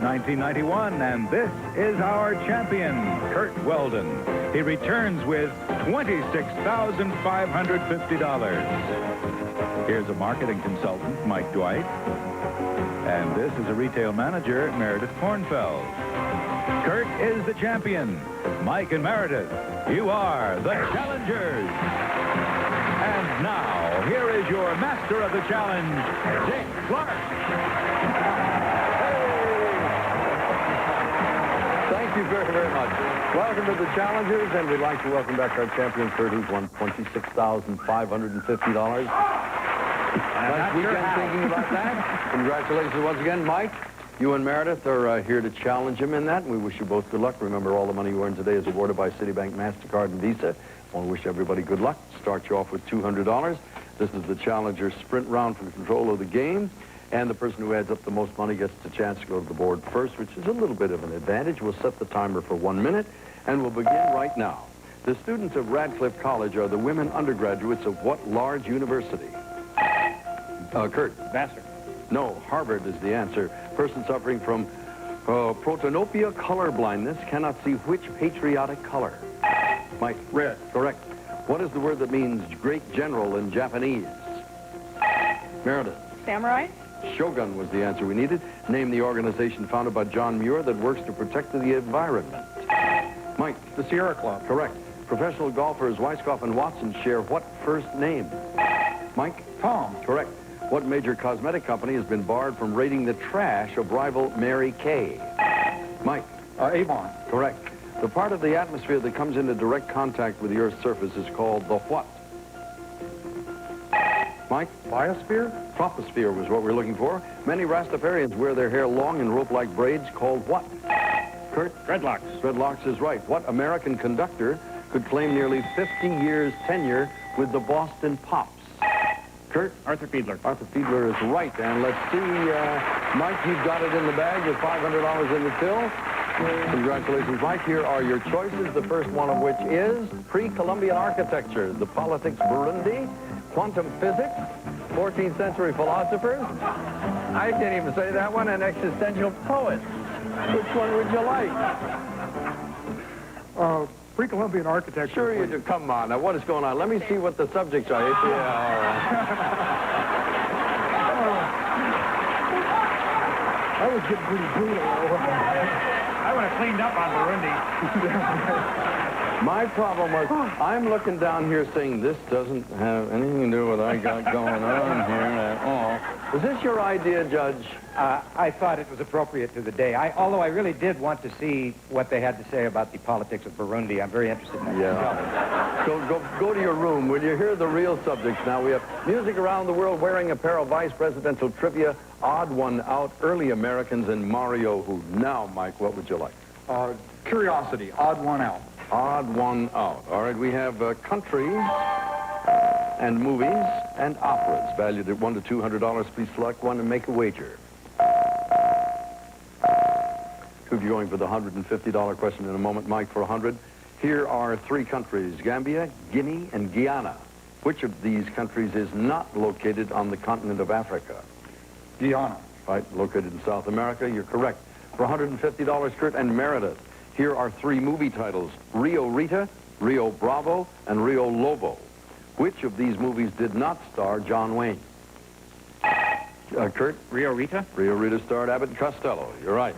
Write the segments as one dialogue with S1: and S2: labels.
S1: 1991, and this is our champion, Kurt Weldon. He returns with $26,550. Here's a marketing consultant, Mike Dwight. And this is a retail manager, Meredith Kornfeld. Kurt is the champion. Mike and Meredith, you are the challengers. And now, here is your master of the challenge, Dick Clark.
S2: Thank you very, very much. Welcome to the challengers, and we'd like to welcome back our champion, Kurt, who's won $26,550. Nice weekend thinking about that. Congratulations once again, Mike. You and Meredith are here to challenge him in that. We wish you both good luck. Remember, all the money you earned today is awarded by CitiBank, MasterCard, and Visa. I want to wish everybody good luck. Start you off with $200. This is the challenger sprint round for control of the game. And the person who adds up the most money gets the chance to go to the board first, which is a little bit of an advantage. We'll set the timer for 1 minute, and we'll begin right now. The students of Radcliffe College are the women undergraduates of what large university? Kurt.
S3: Vassar.
S2: No, Harvard is the answer. Person suffering from protanopia color blindness cannot see which patriotic color? Mike.
S3: Red.
S2: Correct. What is the word that means great general in Japanese? Meredith.
S4: Samurai.
S2: Shogun was the answer we needed. Name the organization founded by John Muir that works to protect the environment. Mike.
S3: The Sierra Club.
S2: Correct. Professional golfers Weiskopf and Watson share what first name? Mike.
S3: Tom.
S2: Correct. What major cosmetic company has been barred from raiding the trash of rival Mary Kay? Mike.
S3: Avon.
S2: Correct. The part of the atmosphere that comes into direct contact with the Earth's surface is called the what? Mike?
S3: Biosphere.
S2: Troposphere was what we're looking for. Many Rastafarians wear their hair long in rope-like braids called what? Kurt?
S3: Dreadlocks.
S2: Dreadlocks is right. What American conductor could claim nearly 50 years tenure with the Boston Pops? Kurt?
S3: Arthur Fiedler.
S2: Arthur Fiedler is right. And let's see, Mike, you've got it in the bag with $500 in the till. Congratulations, Mike. Here are your choices, the first one of which is pre-Columbian architecture, the politics Burundi, quantum physics, 14th century philosophers. I can't even say that one, and existential poets. Which one would you like?
S3: Pre-Columbian architecture.
S2: Sure you do. Come on. Now, what is going on? Let me see what the subjects are. Yeah, all right.
S3: That was getting pretty brutal. I would have cleaned up on Burundi.
S2: My problem was, I'm looking down here saying, this doesn't have anything to do with what I got going on here at all. Was this your idea, Judge?
S5: I thought it was appropriate to the day. Although I really did want to see what they had to say about the politics of Burundi. I'm very interested in that.
S2: Yeah. Go to your room. Will you hear the real subjects now? We have music around the world, wearing apparel, vice presidential trivia, odd one out, early Americans, and Mario Who. Now, Mike, what would you like?
S3: Curiosity. Odd one out.
S2: Odd one out. All right, we have countries and movies and operas valued at $100 to $200. Please select one and make a wager. Who'd you going for the $150 question in a moment, Mike, for 100? Here are three countries, Gambia, Guinea, and Guyana. Which of these countries is not located on the continent of Africa?
S3: Guyana.
S2: Right, located in South America. You're correct. For $150, Kurt and Meredith, here are three movie titles, Rio Rita, Rio Bravo, and Rio Lobo. Which of these movies did not star John Wayne? Kurt?
S3: Rio Rita.
S2: Rio Rita starred Abbott and Costello. You're right.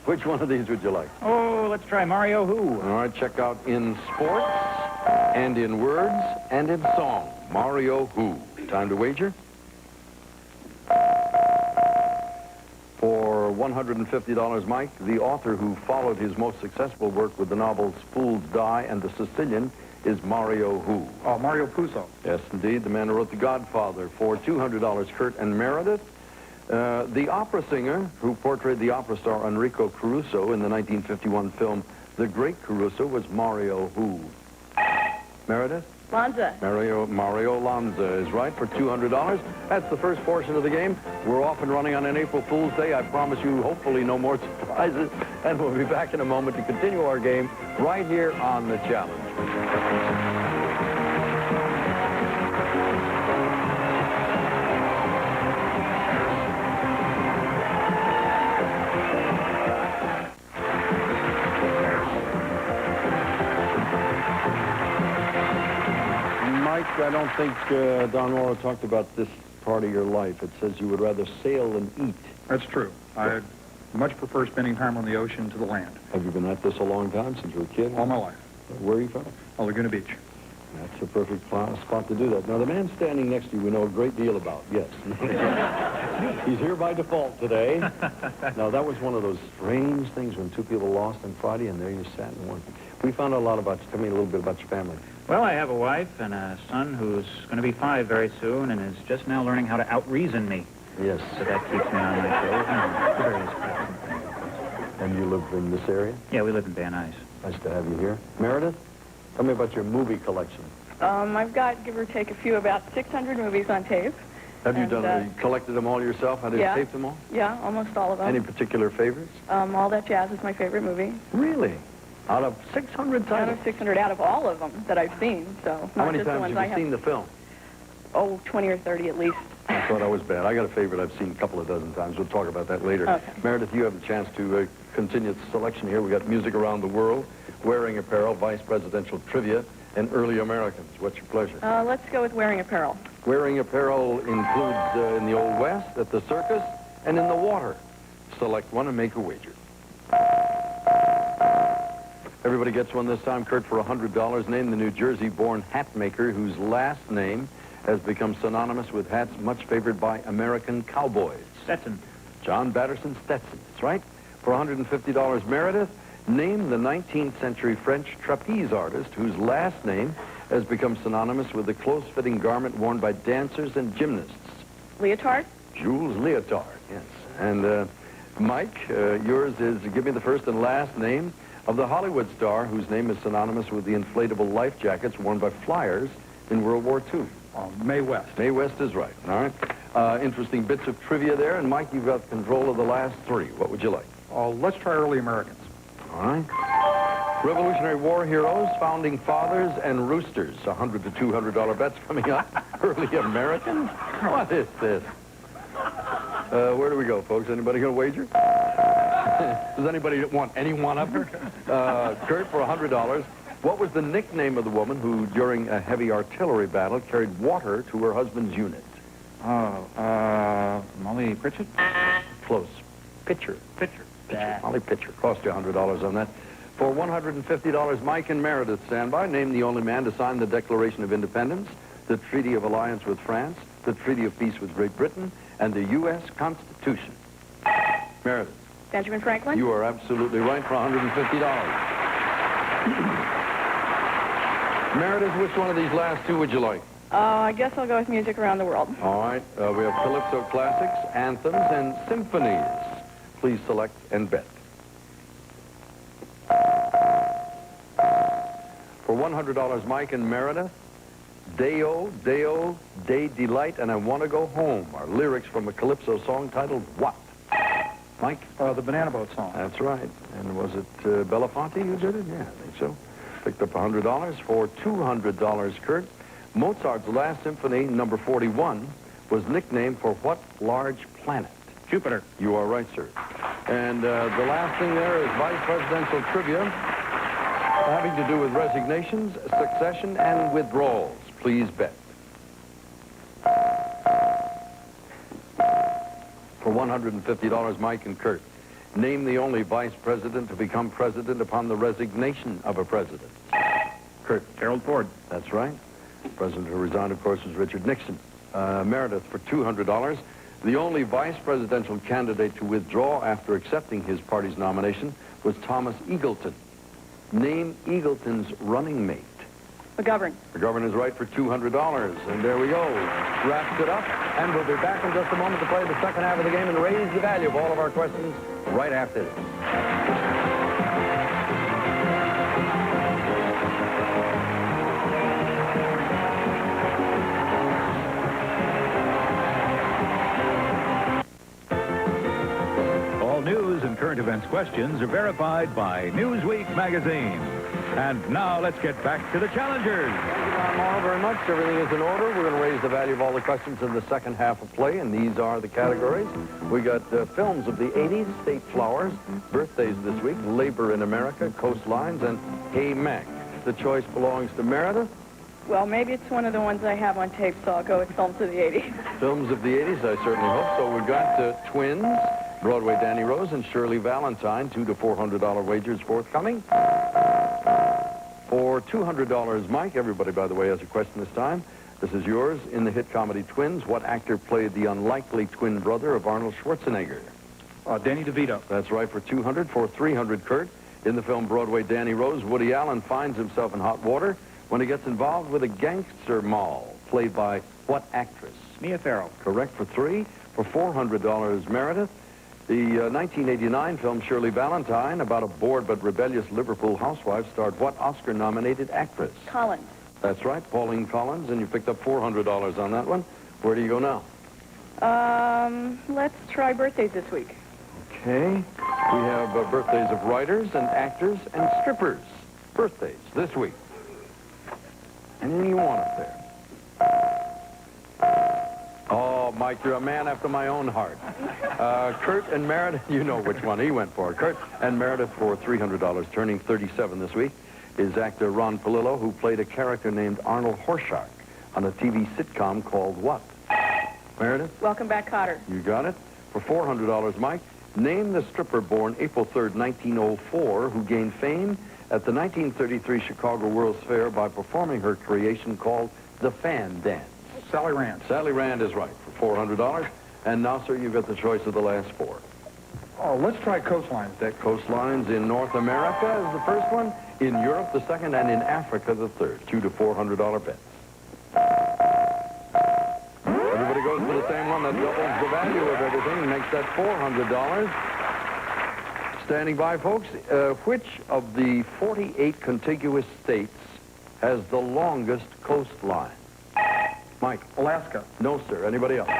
S2: Which one of these would you like?
S5: Oh, let's try Mario Who.
S2: All right, check out in sports, and in words, and in song. Mario Who. Time to wager? For $150, Mike, the author who followed his most successful work with the novels Fools Die and The Sicilian is Mario Who.
S3: Oh, Mario Puzo.
S2: Yes, indeed, the man who wrote The Godfather. For $200, Kurt and Meredith. The opera singer who portrayed the opera star Enrico Caruso in the 1951 film The Great Caruso was Mario Who. Meredith?
S4: Lanza.
S2: Mario Lanza is right for $200. That's the first portion of the game. We're off and running on an April Fool's Day. I promise you, hopefully, no more surprises. And we'll be back in a moment to continue our game right here on The Challenge. I don't think Don Laura talked about this part of your life. It says you would rather sail than eat.
S3: That's true. I much prefer spending time on the ocean to the land.
S2: Have you been at this a long time, since you were a kid?
S3: All my life.
S2: Where are you from?
S3: Laguna Beach.
S2: That's a perfect spot to do that. Now, the man standing next to you we know a great deal about, yes. He's here by default today. Now, that was one of those strange things when two people lost on Friday, and there you sat in one. We found out a lot about you. Tell me a little bit about your family.
S4: Well, I have a wife and a son who's going to be 5 very soon and is just now learning how to out-reason me.
S2: Yes.
S4: So that keeps me on my toes and various pleasant things.
S2: And you live in this area?
S4: Yeah, we live in Van Nuys.
S2: Nice to have you here. Meredith, tell me about your movie collection.
S6: I've got, give or take a few, about 600 movies on tape.
S2: Have you
S6: And,
S2: collected them all yourself? Have you
S6: yeah.
S2: taped them all?
S6: Yeah, almost all of them.
S2: Any particular favorites?
S6: All That Jazz is my favorite movie.
S2: Really? Out of 600
S6: Out
S2: titles?
S6: of 600, out of all of them that I've seen, so
S2: How
S6: not
S2: many
S6: just the
S2: times
S6: ones
S2: have
S6: I
S2: you
S6: have.
S2: seen the film?
S6: Oh, 20 or 30 at least.
S2: I thought I was bad. I got a favorite I've seen a couple of dozen times. We'll talk about that later.
S6: Okay.
S2: Meredith, you have a chance to continue the selection here. We got music around the world, wearing apparel, vice presidential trivia, and early Americans. What's your pleasure?
S6: Let's go with wearing apparel.
S2: Wearing apparel includes in the Old West, at the circus, and in the water. Select one and make a wager. Everybody gets one this time. Kurt, for $100, name the New Jersey-born hat maker whose last name has become synonymous with hats much favored by American cowboys.
S4: Stetson.
S2: John Batterson Stetson. That's right. For $150, Meredith, name the 19th century French trapeze artist whose last name has become synonymous with the close-fitting garment worn by dancers and gymnasts.
S6: Leotard?
S2: Jules Leotard, yes. And Mike, yours is, give me the first and last name of the Hollywood star whose name is synonymous with the inflatable life jackets worn by flyers in World War II.
S3: Mae West.
S2: Mae West is right, all right. Interesting bits of trivia there. And Mike, you've got control of the last 3. What would you like?
S3: Let's try early Americans.
S2: All right. Revolutionary War heroes, founding fathers, and roosters. $100 to $200 bets coming up. Early Americans? What is this? Where do we go, folks? Anybody going to wager? Does anybody want any one-upper? Kurt, for $100. What was the nickname of the woman who, during a heavy artillery battle, carried water to her husband's unit?
S4: Molly Pritchett?
S2: Close. Pitcher.
S4: Pitcher.
S2: Molly Pitcher. Cost you $100 on that. For $150, Mike and Meredith stand by. Name the only man to sign the Declaration of Independence, the Treaty of Alliance with France, the Treaty of Peace with Great Britain, and the U.S. Constitution. Meredith.
S6: Benjamin Franklin?
S2: You are absolutely right for $150. Meredith, which one of these last 2 would you like?
S6: I guess I'll go with music around the world.
S2: All right. We have Calypso classics, anthems, and symphonies. Please select and bet. For $100, Mike and Meredith, Deo, Deo, Day Delight, and I Want to Go Home are lyrics from a Calypso song titled what? Mike?
S3: The Banana Boat song.
S2: That's right. And was it Belafonte who did it? Yeah, I think so. Picked up $100. For $200, Kurt, Mozart's last symphony, number 41, was nicknamed for what large planet?
S4: Jupiter.
S2: You are right, sir. And the last thing there is vice presidential trivia having to do with resignations, succession, and withdrawals. Please bet. For $150, Mike and Kurt, name the only vice president to become president upon the resignation of a president. Kurt.
S4: Gerald Ford.
S2: That's right. The president who resigned, of course, was Richard Nixon. Meredith, for $200, the only vice presidential candidate to withdraw after accepting his party's nomination was Thomas Eagleton. Name Eagleton's running mate.
S6: McGovern.
S2: McGovern is right for $200. And there we go. Wraps it up. And we'll be back in just a moment to play the second half of the game and raise the value of all of our questions right after this.
S1: All news and current events questions are verified by Newsweek magazine. And now let's get back to the challengers.
S2: Thank you, Don Morrow, very much. Everything is in order. We're going to raise the value of all the questions in the second half of play, and these are the categories. We got films of the 80s, state flowers, birthdays this week, labor in America, coastlines, and Hey Mac. The choice belongs to Meredith.
S6: Well, maybe it's one of the ones I have on tape, so I'll go with films of the 80s.
S2: Films of the 80s, I certainly hope. So we've got Twins, Broadway Danny Rose, and Shirley Valentine. $200 to $400 wagers forthcoming. For $200, Mike, everybody, by the way, has a question this time. This is yours. In the hit comedy Twins, what actor played the unlikely twin brother of Arnold Schwarzenegger?
S3: Danny DeVito.
S2: That's right, for $200. For $300, Kurt, in the film Broadway Danny Rose, Woody Allen finds himself in hot water when he gets involved with a gangster moll, played by what actress?
S3: Mia Farrow.
S2: Correct for $300. For $400, Meredith. The 1989 film Shirley Valentine, about a bored but rebellious Liverpool housewife, starred what Oscar-nominated actress?
S6: Collins.
S2: That's right, Pauline Collins, and you picked up $400 on that one. Where do you go now?
S6: Let's try birthdays this week.
S2: Okay. We have birthdays of writers and actors and strippers. Birthdays this week. Anything you want up there? Oh, Mike, you're a man after my own heart. Kurt and Meredith, you know which one he went for. Kurt and Meredith for $300, turning 37 this week, is actor Ron Palillo, who played a character named Arnold Horshack on a TV sitcom called what? Meredith?
S6: Welcome Back, Cotter.
S2: You got it. For $400, Mike, name the stripper born April 3rd, 1904, who gained fame at the 1933 Chicago World's Fair by performing her creation called the fan dance.
S3: Sally Rand.
S2: Sally Rand is right for $400. And now, sir, you've got the choice of the last four.
S3: Oh, let's try coastlines, Dick.
S2: Coastlines in North America is the first one, in Europe the second, and in Africa the third. $200 to $400 bets. Everybody goes for the same one. That doubles the value of everything, makes that $400. Standing by, folks. Which of the 48 contiguous states has the longest coastline? Mike.
S3: Alaska.
S2: No, sir. Anybody else?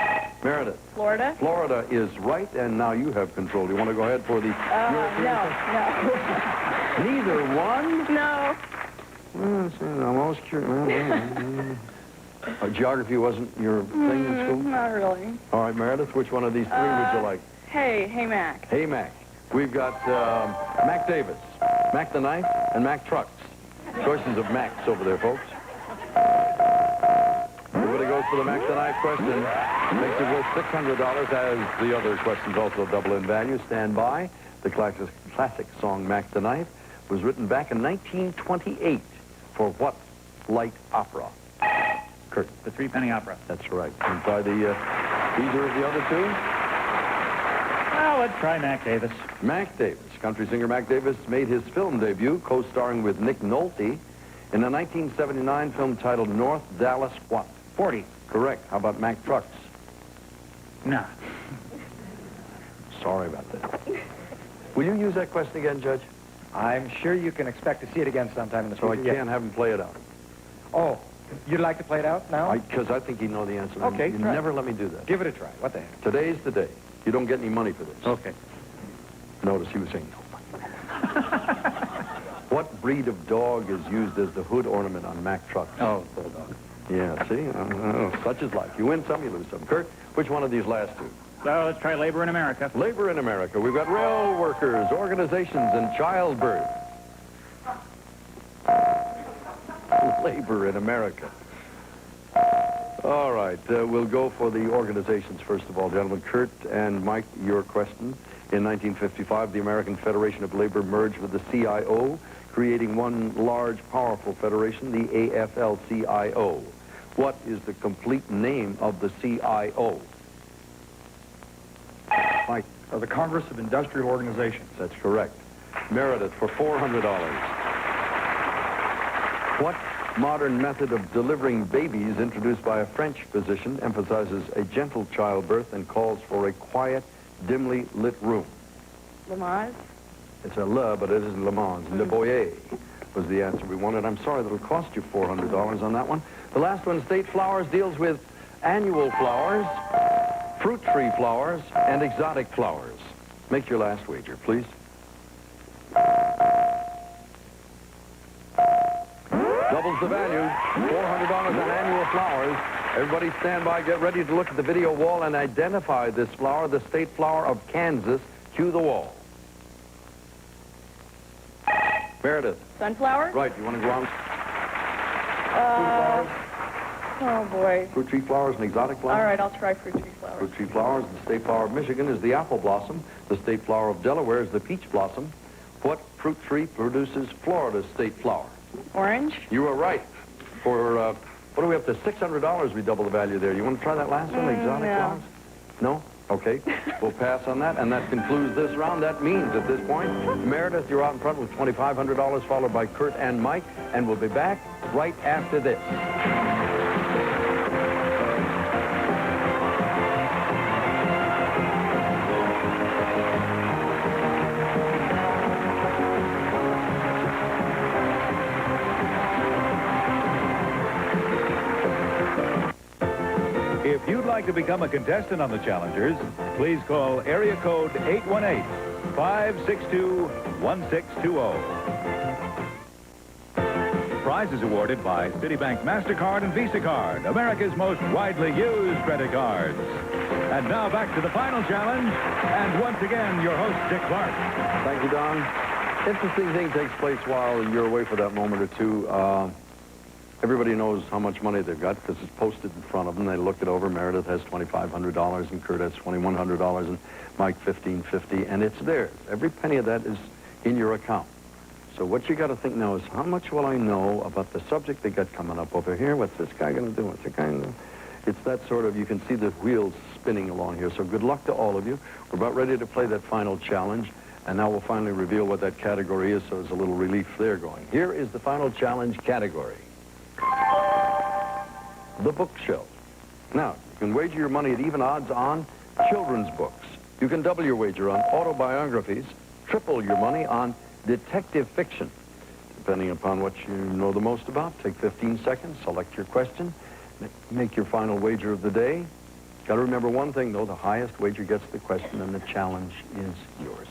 S2: Meredith.
S6: Florida?
S2: Florida is right, and now you have control. You want to go ahead for the European?
S6: No.
S2: Neither one?
S6: No.
S2: I'm almost curious. Geography wasn't your thing in school?
S6: Not really.
S2: All right, Meredith, which one of these three would you like?
S6: Hey, Mac.
S2: Hey, Mac. We've got Mac Davis, Mac the Knife, and Mac Trucks. Choices of Macs over there, folks. Everybody goes for the Mac the Knife question. Makes it worth $600, as the other questions also double in value. Stand by. The classic song Mac the Knife was written back in 1928 for what light opera? Kurt.
S4: The Three-Penny Opera.
S2: That's right. And by the either of the other two?
S4: Well, let's try Mac Davis.
S2: Mac Davis. Country singer Mac Davis made his film debut co-starring with Nick Nolte in a 1979 film titled North Dallas what?
S4: 40.
S2: Correct. How about Mac Trucks?
S4: No.
S2: Sorry about that. Will you use that question again, Judge?
S5: I'm sure you can expect to see it again sometime in the
S2: So I
S5: future.
S2: can't have him play it out.
S5: Oh, you'd like to play it out now?
S2: Because I think he'd know the answer.
S5: Okay,
S2: You
S5: try.
S2: never let me do that.
S5: Give it a try. What the heck?
S2: Today's the day. You don't get any money for this.
S5: Okay.
S2: Notice he was saying no money. What breed of dog is used as the hood ornament on Mack trucks?
S4: Oh, Bulldog.
S2: Yeah, see? Such is life. You win some, you lose some. Kurt, which one of these last two?
S4: So let's try Labor in America.
S2: Labor in America. We've got rail workers, organizations, and childbirth. Labor in America. All right, we'll go for the organizations first of all, gentlemen. Kurt and Mike, your question. In 1955, the American Federation of Labor merged with the CIO, creating one large, powerful federation, the AFL-CIO. What is the complete name of the CIO? Mike.
S3: The Congress of Industrial Organizations.
S2: That's correct. Meredith, for $400. What modern method of delivering babies introduced by a French physician emphasizes a gentle childbirth and calls for a quiet, dimly lit room?
S6: Lamaze?
S2: It's a Le, but it isn't Le Mans. Le Boyer was the answer we wanted. I'm sorry that'll cost you $400 on that one. The last one, State Flowers, deals with annual flowers, fruit tree flowers, and exotic flowers. Make your last wager, please. Doubles the value, $400 on annual flowers. Everybody stand by, get ready to look at the video wall and identify this flower, the state flower of Kansas. Cue the wall. Meredith.
S6: Sunflower?
S2: Right, you want to go on?
S6: Oh, boy.
S2: Fruit tree flowers and exotic flowers?
S6: All right, I'll try fruit tree flowers.
S2: Fruit tree flowers. The state flower of Michigan is the apple blossom. The state flower of Delaware is the peach blossom. What fruit tree produces Florida's state flower?
S6: Orange?
S2: You were right. For, what are we up to? $600 we double the value there. You want to try that last one, exotic
S6: no.
S2: flowers? No? Okay. We'll pass on that, and that concludes this round. That means at this point, Meredith, you're out in front with $2,500, followed by Kurt and Mike, and we'll be back right after this.
S1: If you'd like to become a contestant on the Challengers, please call area code 818-562-1620. Prizes awarded by CitiBank MasterCard and Visa Card, America's most widely used credit cards. And now back to the final challenge, and once again, your host, Dick Clark.
S2: Thank you, Don. Interesting thing takes place while you're away for that moment or two. Everybody knows how much money they've got because it's posted in front of them. They look it over. Meredith has $2,500, and Kurt has $2,100, and Mike $1,550, and it's theirs. Every penny of that is in your account. So what you got to think now is, how much will I know about the subject they got coming up over here? What's this guy going to do? What's the guy going to do? It's that sort of, you can see the wheels spinning along here. So good luck to all of you. We're about ready to play that final challenge, and now we'll finally reveal what that category is, so there's a little relief there going. Here is the final challenge category. The bookshelf. Now, you can wager your money at even odds on children's books. You can double your wager on autobiographies, triple your money on detective fiction. Depending upon what you know the most about, take 15 seconds, select your question, make your final wager of the day. Got to remember one thing, though, the highest wager gets the question, and the challenge is yours.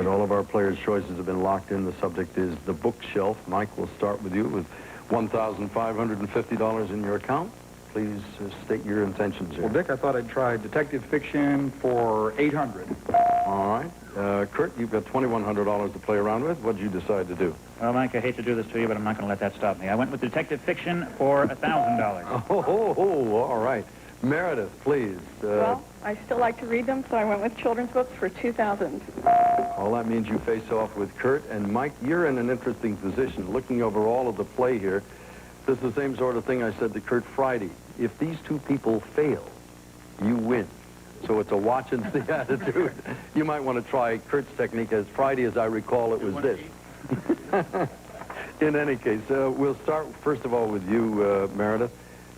S2: All of our players' choices have been locked in. The subject is the bookshelf. Mike, we'll start with you with $1,550 in your account. Please state your intentions here.
S3: Well, Dick, I thought I'd try detective fiction for $800.
S2: All right. Kurt, you've got $2,100 to play around with. What did you decide to do?
S4: Well, Mike, I hate to do this to you, but I'm not going to let that stop me. I went with detective fiction for $1,000.
S2: Oh, all right. Meredith, please.
S6: Well, I still like to read them, so I went with children's books for $2,000.
S2: All that means you face off with Kurt. And Mike, you're in an interesting position. Looking over all of the play here, this is the same sort of thing I said to Kurt Friday. If these two people fail, you win. So it's a watch and see attitude. You might want to try Kurt's technique. As Friday, as I recall, it was this. In any case, we'll start, first of all, with you, Meredith.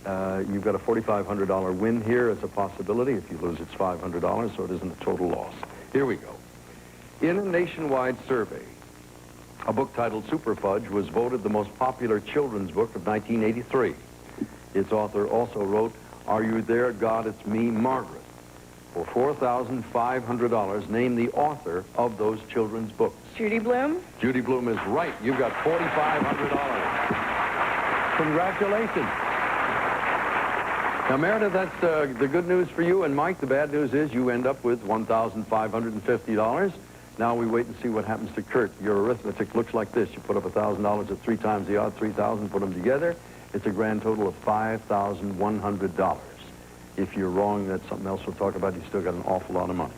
S2: You've got a $4,500 win here as a possibility. If you lose, it's $500, so it isn't a total loss. Here we go. In a nationwide survey, a book titled Super Fudge was voted the most popular children's book of 1983. Its author also wrote, Are You There, God, It's Me, Margaret. For $4,500, name the author of those children's books.
S6: Judy Blume?
S2: Judy Blume is right. You've got $4,500. Congratulations. Now, Meredith, that's the good news for you. And Mike, the bad news is you end up with $1,550. Now we wait and see what happens to Kurt. Your arithmetic looks like this. You put up $1,000 at 3 times the odds, 3,000, put them together. It's a grand total of $5,100. If you're wrong, that's something else we'll talk about. You still got an awful lot of money.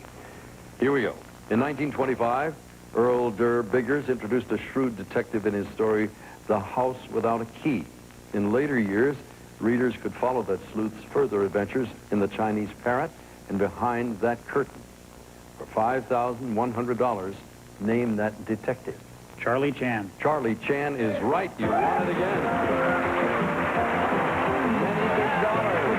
S2: Here we go. In 1925, Earl Durr Biggers introduced a shrewd detective in his story, The House Without a Key. In later years, readers could follow that sleuth's further adventures in The Chinese Parrot and Behind That Curtain. For $5,100, name that detective.
S4: Charlie Chan.
S2: Charlie Chan is right. You won it again. Many big dollars.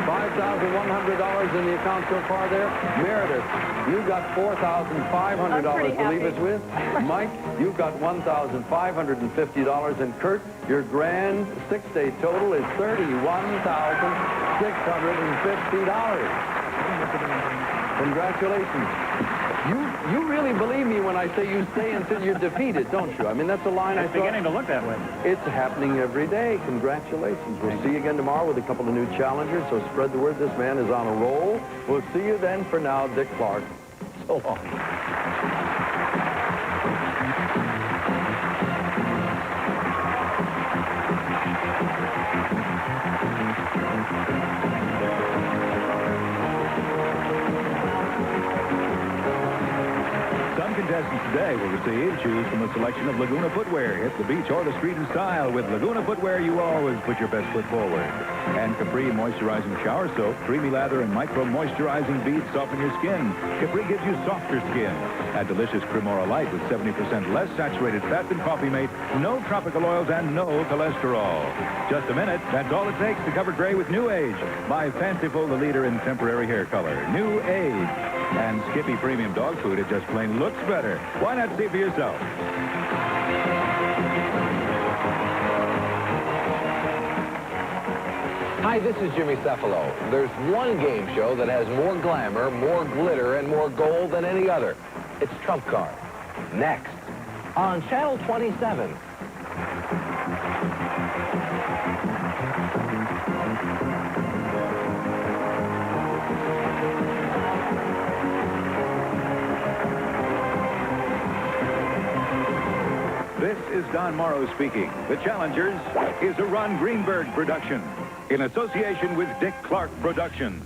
S2: $5,100 in the account so far there. Meredith, you got $4,500 to leave us with. Mike, you've got $1,550. And Kurt, your grand six-day total is $31,650. Congratulations. You really believe me when I say you stay until you're defeated, don't you? I mean, that's a line I
S4: It's
S2: thought...
S4: beginning to look that way.
S2: It's happening every day. Congratulations. We'll see you again tomorrow with a couple of new challengers, so spread the word. This man is on a roll. We'll see you then. For now, Dick Clark. So long.
S1: Some contestants today will choose from a selection of Laguna footwear. Hit the beach or the street in style. With Laguna footwear, you always put your best foot forward. And Capri moisturizing shower soap, creamy lather, and micro moisturizing beads soften your skin. Capri gives you softer skin. Add delicious Cremora Light with 70% less saturated fat than Coffee Mate, no tropical oils, and no cholesterol. Just a minute, that's all it takes to cover gray with New Age. By Fanciful, the leader in temporary hair color. New Age. And Skippy Premium Dog Food, it just plain looks better. Why not see for yourself?
S7: Hi, this is Jimmy Cephalo. There's one game show that has more glamour, more glitter, and more gold than any other. It's Trump Card. Next, on Channel 27.
S1: This is Don Morrow speaking. The Challengers is a Ron Greenberg production in association with Dick Clark Productions.